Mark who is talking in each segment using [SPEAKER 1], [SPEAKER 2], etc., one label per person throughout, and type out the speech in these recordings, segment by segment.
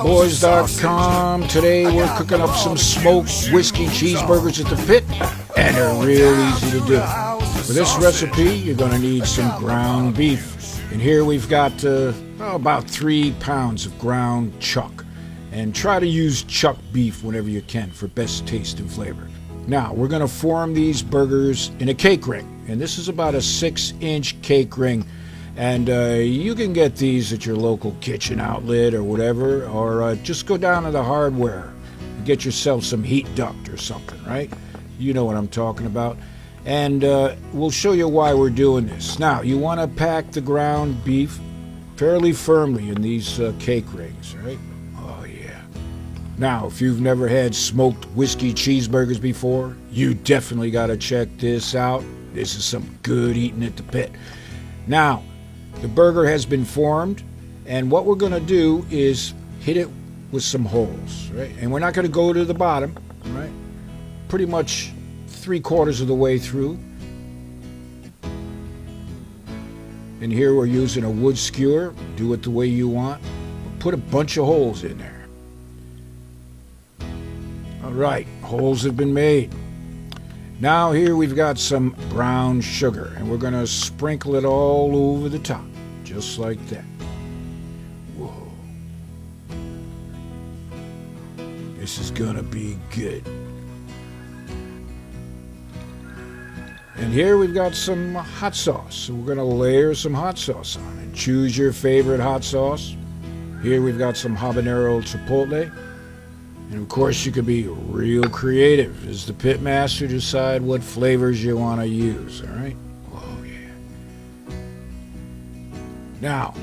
[SPEAKER 1] Boys.com. Today we're cooking up some smoked whiskey cheeseburgers at the pit, and they're real easy to do. For this recipe, you're going to need some ground beef. And here we've got about 3 pounds of ground chuck. And try to use chuck beef whenever you can for best taste and flavor. Now, we're going to form these burgers in a cake ring. And this is about a 6-inch cake ring. And you can get these at your local kitchen outlet or whatever, or just go down to the hardware and get yourself some heat duct or something, right? You know what I'm talking about. And we'll show you why we're doing this. Now, you want to pack the ground beef fairly firmly in these cake rings, right? Oh, yeah. Now, if you've never had smoked whiskey cheeseburgers before, you definitely got to check this out. This is some good eating at the pit. Now, the burger has been formed, and what we're going to do is hit it with some holes, right? And we're not going to go to the bottom, right? Pretty much 3/4 of the way through. And here we're using a wood skewer. Do it the way you want. Put a bunch of holes in there. All right, holes have been made. Now here we've got some brown sugar, and we're going to sprinkle it all over the top, just like that. Whoa. This is going to be good. And here we've got some hot sauce, so we're going to layer some hot sauce on it. Choose your favorite hot sauce. Here we've got some habanero chipotle. And of course, you can be real creative as the Pitmaster decide what flavors you want to use, all right? Oh, yeah. Now,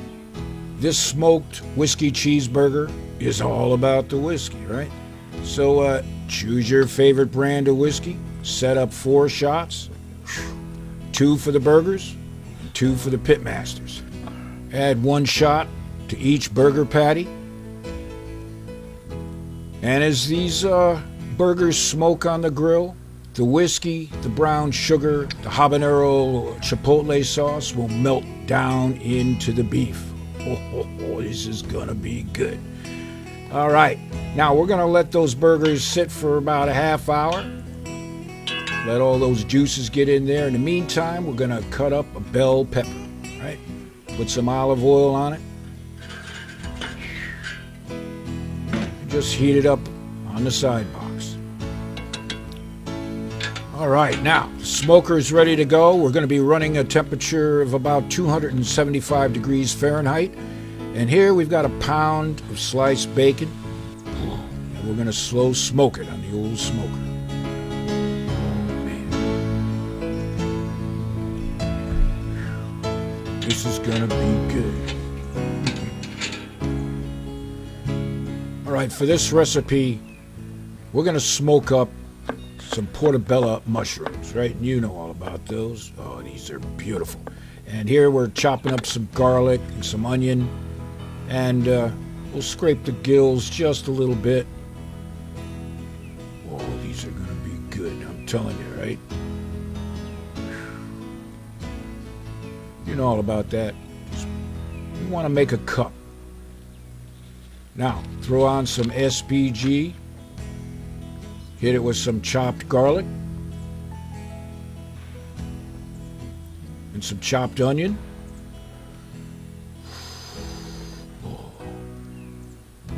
[SPEAKER 1] this smoked whiskey cheeseburger is all about the whiskey, right? So choose your favorite brand of whiskey, set up 4 shots, 2 for the burgers, 2 for the Pitmasters. Add 1 shot to each burger patty. And as these burgers smoke on the grill, the whiskey, the brown sugar, the habanero chipotle sauce will melt down into the beef. Oh, this is going to be good. All right, now we're going to let those burgers sit for about a half hour. Let all those juices get in there. In the meantime, we're going to cut up a bell pepper, right? Put some olive oil on it. Just heat it up on the side box. All right, now the smoker is ready to go. We're going to be running a temperature of about 275 degrees Fahrenheit. And here we've got a pound of sliced bacon. And we're going to slow smoke it on the old smoker. Oh, man. This is going to be good. All right, for this recipe, we're going to smoke up some portobello mushrooms, right? And you know all about those. Oh, these are beautiful. And here we're chopping up some garlic and some onion. And we'll scrape the gills just a little bit. Oh, these are going to be good, I'm telling you, right? You know all about that. You want to make a cup. Now, throw on some SPG, hit it with some chopped garlic, and some chopped onion.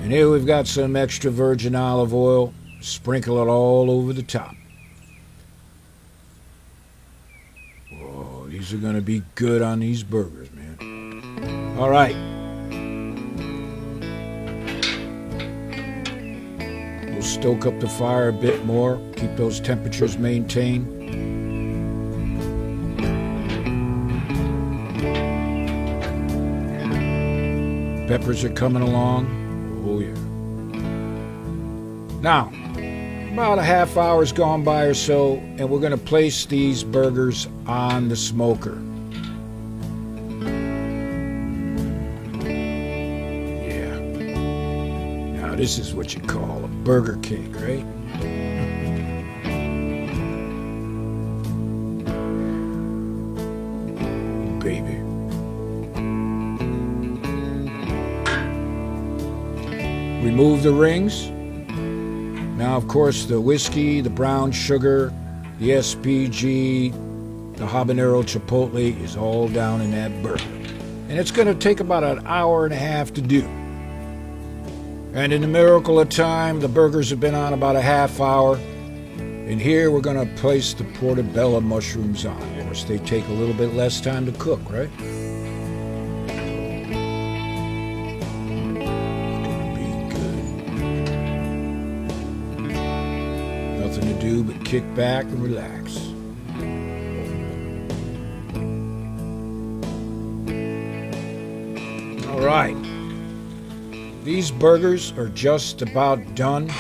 [SPEAKER 1] And here we've got some extra virgin olive oil, sprinkle it all over the top. Whoa, these are going to be good on these burgers, man. All right. Stoke up the fire a bit more, keep those temperatures maintained. Peppers are coming along. Oh yeah. Now, about a half hour's gone by or so, and we're going to place these burgers on the smoker. This is what you call a burger cake, right? Baby. remove the rings. Now, of course, the whiskey, the brown sugar, the SPG, the habanero chipotle is all down in that burger. And it's going to take about an hour and a half to do. And in the miracle of time, the burgers have been on about a half hour. And here we're going to place the portobello mushrooms on. Of course, they take a little bit less time to cook, right? Nothing to do but kick back and relax. All right. These burgers are just about done. The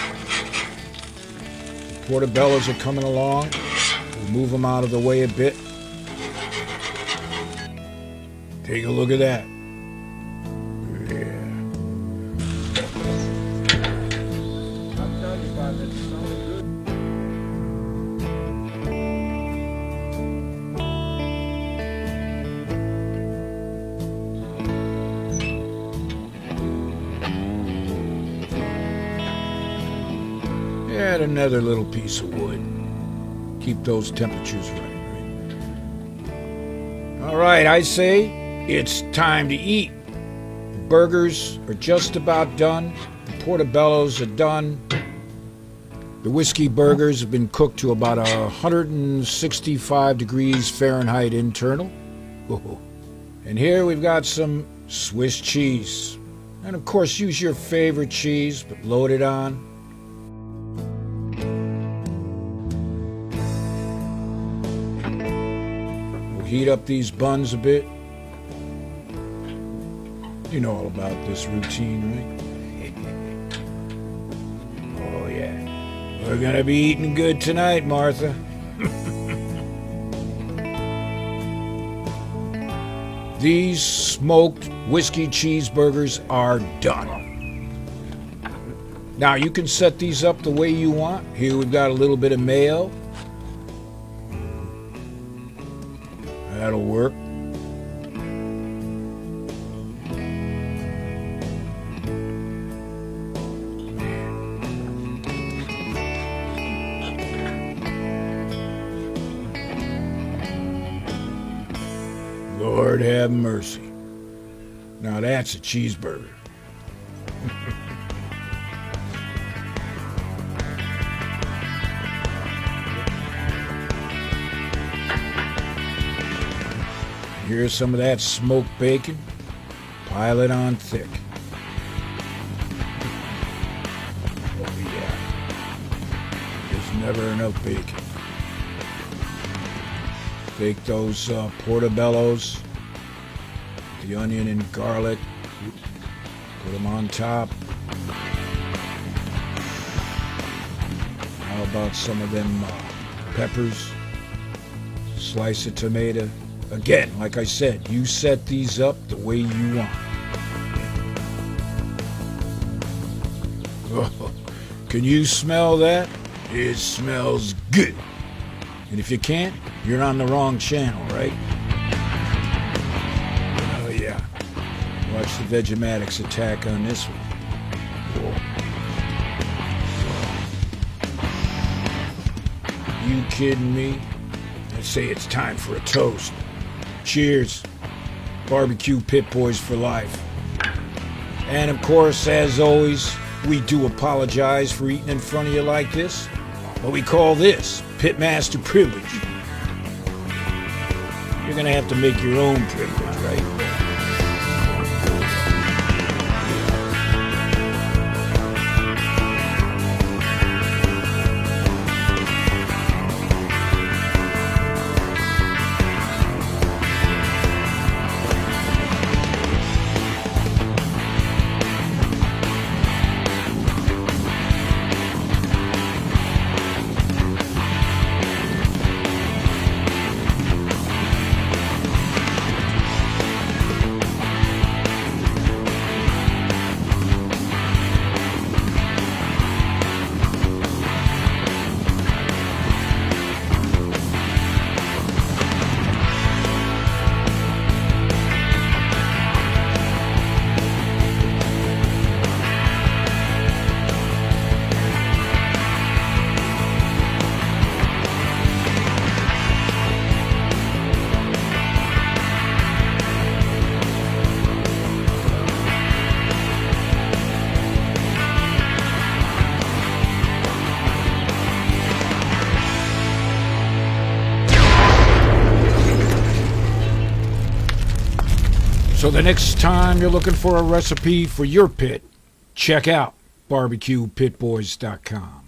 [SPEAKER 1] portobellos are coming along. We'll move them out of the way a bit. Take a look at that. Add another little piece of wood. Keep those temperatures right. All right, I say it's time to eat. The burgers are just about done. The portobellos are done. The whiskey burgers have been cooked to about 165 degrees Fahrenheit internal. And here we've got some Swiss cheese. And of course, use your favorite cheese, but load it on. Heat up these buns a bit. You know all about this routine, right? Oh yeah. We're gonna be eating good tonight, Martha. These smoked whiskey cheeseburgers are done. Now you can set these up the way you want. Here we've got a little bit of mayo. That'll work. Lord have mercy. Now that's a cheeseburger. Here's some of that smoked bacon. Pile it on thick. Oh yeah. There's never enough bacon. Take those portobellos, the onion and garlic, put them on top. How about some of them peppers? Slice of tomato. Again, like I said, you set these up the way you want. Oh, can you smell that? It smells good. And if you can't, you're on the wrong channel, right? Oh yeah. Watch the Vegematics attack on this one. Whoa. You kidding me? I'd say it's time for a toast. Cheers. BBQ Pit Boys for life. And of course, as always, we do apologize for eating in front of you like this. But we call this Pitmaster privilege. You're going to have to make your own privilege, right? So the next time you're looking for a recipe for your pit, check out BBQPitBoys.com.